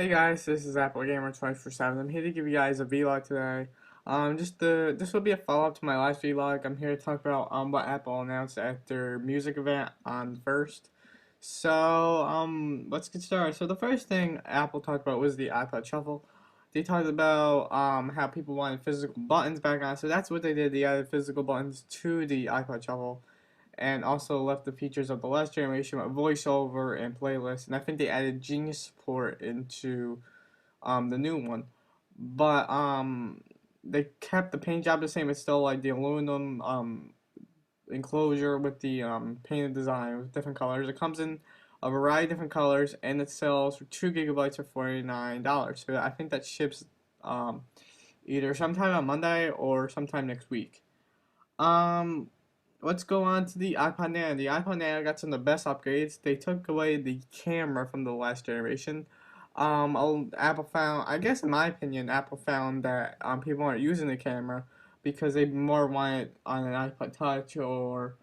Hey guys, this is Apple Gamer 24/7. I'm here to give you guys a vlog today. This will be a follow-up to my last vlog. I'm here to talk about what Apple announced at their music event on the first. Let's get started. So the first thing Apple talked about was the iPod Shuffle. They talked about how people wanted physical buttons back on, so that's what they did. They added physical buttons to the iPod Shuffle and also left the features of the last generation with voiceover and playlist. And I think they added Genius support into the new one. But they kept the paint job the same. It's still like the aluminum enclosure with the painted design with different colors. It comes in a variety of different colors and it sells for 2 gigabytes for $49. So I think that ships um, either sometime on Monday or sometime next week. Um, let's go on to the iPod Nano. The iPod Nano got some of the best upgrades. They took away the camera from the last generation. Apple found, I guess in my opinion, Apple found that people aren't using the camera because they more want it on an iPod Touch or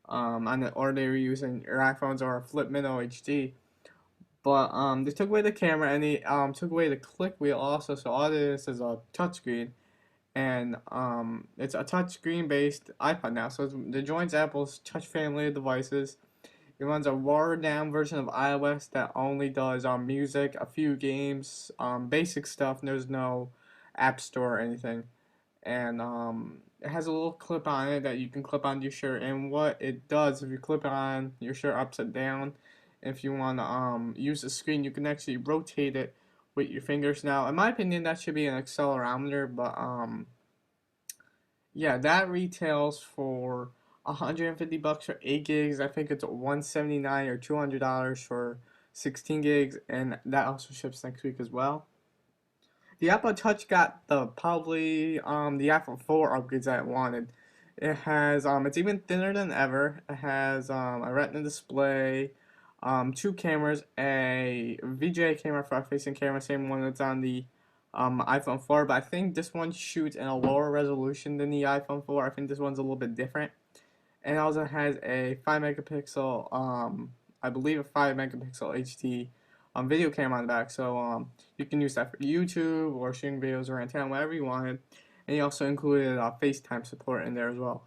they were using their iPhones or a Flip Mini HD. But they took away the camera and they took away the click wheel also. So all it is a touchscreen and it's a touchscreen based iPod now. So it joins Apple's touch family of devices. It runs a watered down version of iOS that only does music, a few games, basic stuff. There's no app store or anything. And it has a little clip on it that you can clip onto your shirt. And what it does, if you clip it on your shirt upside down, if you want to use the screen, you can actually rotate it with your fingers. Now, in my opinion, that should be an accelerometer, but yeah, that retails for $150 for 8 gigs. I think it's 179 or $200 for 16 gigs, and that also ships next week as well. The Apple Touch got the Apple 4 upgrades that it wanted. It's even thinner than ever. It has a Retina display, two cameras, a VGA camera for a facing camera, same one that's on the iPhone 4, but I think this one shoots in a lower resolution than the iPhone 4. I think this one's a little bit different. And it also has a 5 megapixel, I believe a 5 megapixel HD video camera on the back. So you can use that for YouTube or shooting videos or antenna, whatever you wanted. And he also included FaceTime support in there as well.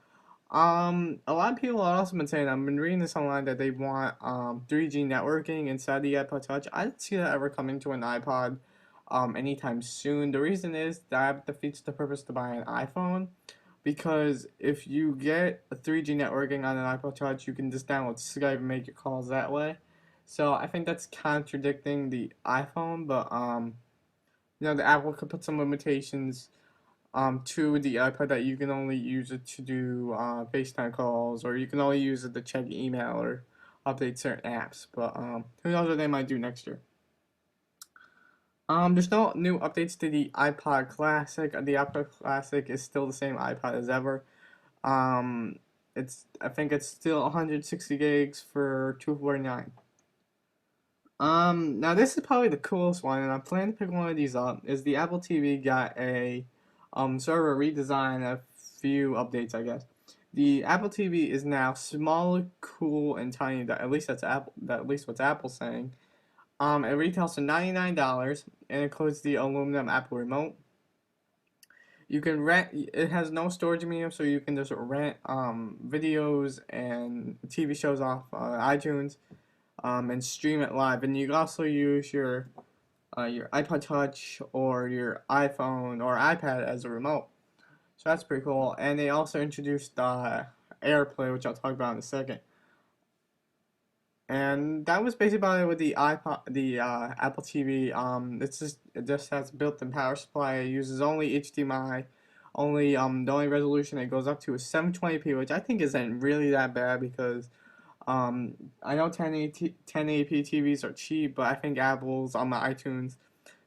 A lot of people have also been saying, I've been reading this online, that they want 3G networking inside the iPod Touch. I don't see that ever coming to an iPod anytime soon. The reason is that defeats the purpose to buy an iPhone because if you get a 3G networking on an iPod Touch, you can just download Skype and make your calls that way. So I think that's contradicting the iPhone, but the Apple could put some limitations to the iPod that you can only use it to do FaceTime calls, or you can only use it to check email or update certain apps. But who knows what they might do next year. There's no new updates to the iPod Classic. The iPod Classic is still the same iPod as ever. Um, I think it's still 160 gigs for 249. Now this is probably the coolest one, and I'm planning to pick one of these up. Is the Apple TV got a sort of a redesign, a few updates, I guess. The Apple TV is now small, cool, and tiny. At least that's Apple. At least what's Apple saying. It retails for $99 and includes the aluminum Apple remote. You can rent. It has no storage medium, so you can just rent videos and TV shows off iTunes and stream it live. And you can also use your iPod Touch or your iPhone or iPad as a remote. So that's pretty cool. And they also introduced AirPlay, which I'll talk about in a second. And that was basically about it with the Apple TV. It just has built-in power supply. It uses only HDMI. The only resolution it goes up to is 720p, which I think isn't really that bad because I know 1080p TVs are cheap, but I think Apple's on my iTunes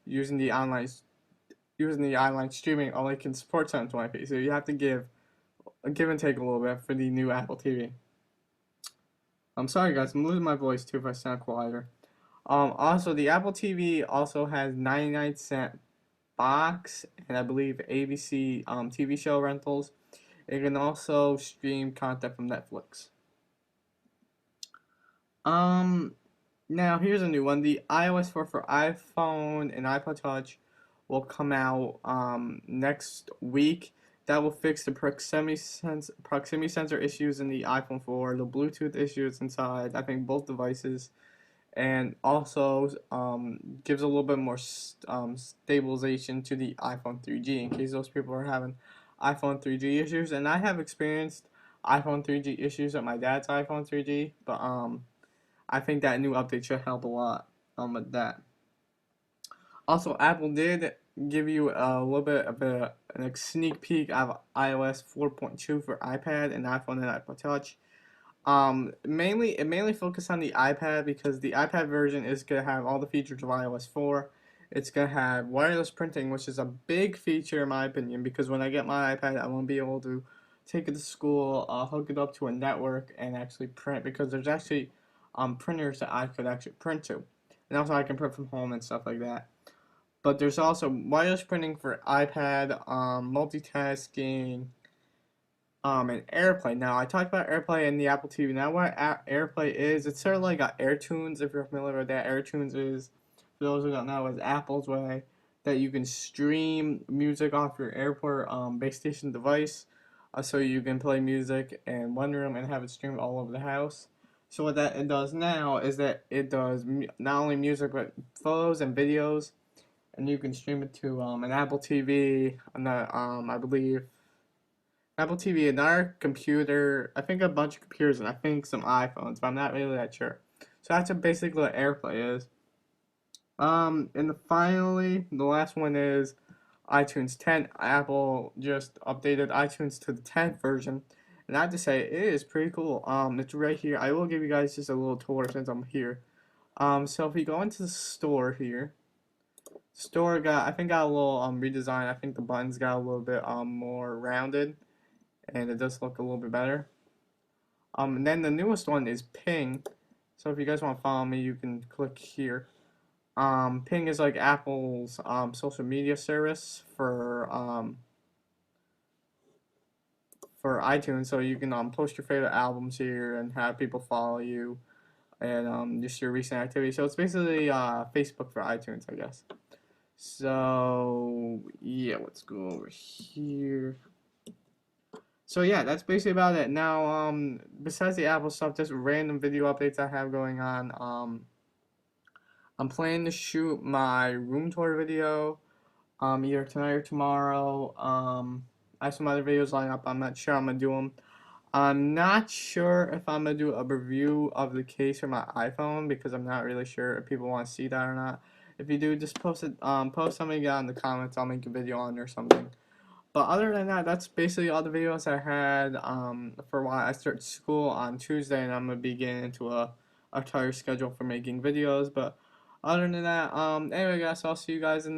using the online streaming only can support 720p. So you have to give and take a little bit for the new Apple TV. I'm sorry guys, I'm losing my voice too if I sound quieter. Also, the Apple TV also has 99-cent box and I believe ABC TV show rentals. It can also stream content from Netflix. Um, Now here's a new one. The iOS 4 for iPhone and iPod Touch will come out next week. That will fix the proximity sensor issues in the iPhone 4, the Bluetooth issues inside, I think, both devices, and also gives a little bit more stabilization to the iPhone 3G in case those people are having iPhone 3G issues. And I have experienced iPhone 3G issues with my dad's iPhone 3G, but I think that new update should help a lot with that. Also, Apple did give you a little bit of a sneak peek of iOS 4.2 for iPad and iPhone and iPod Touch. It mainly focused on the iPad because the iPad version is gonna have all the features of iOS 4. It's gonna have wireless printing, which is a big feature in my opinion. Because when I get my iPad, I won't be able to take it to school, hook it up to a network, and actually print. Because there's actually printers that I could actually print to, and also I can print from home and stuff like that. But there's also wireless printing for iPad, multitasking, and AirPlay. Now, I talked about AirPlay in the Apple TV. Now, what AirPlay is, it's sort of like AirTunes, if you're familiar with that. AirTunes is, for those who don't know, is Apple's way that you can stream music off your airport base station device. So you can play music in one room and have it streamed all over the house. So what that it does now is that it does not only music but photos and videos, and you can stream it to an Apple TV, and I believe Apple TV, another computer, I think a bunch of computers, and I think some iPhones, but I'm not really that sure. So that's what basically what AirPlay is. And finally, the last one is iTunes 10. Apple just updated iTunes to the 10th version, and I have to say it is pretty cool. It's right here. I will give you guys just a little tour since I'm here. So if you go into the store here, store got I think got a little redesign. I think the buttons got a little bit more rounded, and it does look a little bit better. And then the newest one is Ping. So if you guys want to follow me, you can click here. Ping is like Apple's social media service for iTunes. So you can post your favorite albums here and have people follow you and just your recent activity. So it's basically Facebook for iTunes, I guess. So yeah, let's go over here. So yeah, that's basically about it. Now, besides the Apple stuff, just random video updates I have going on. I'm planning to shoot my room tour video, either tonight or tomorrow. I have some other videos lined up. I'm not sure I'm gonna do them. I'm not sure if I'm gonna do a review of the case for my iPhone because I'm not really sure if people want to see that or not. If you do, just post it. Post something down in the comments. I'll make a video on it or something. But other than that, that's basically all the videos I had for a while. I start school on Tuesday, and I'm gonna be getting into a tighter schedule for making videos. But other than that, anyway, guys, I'll see you guys in the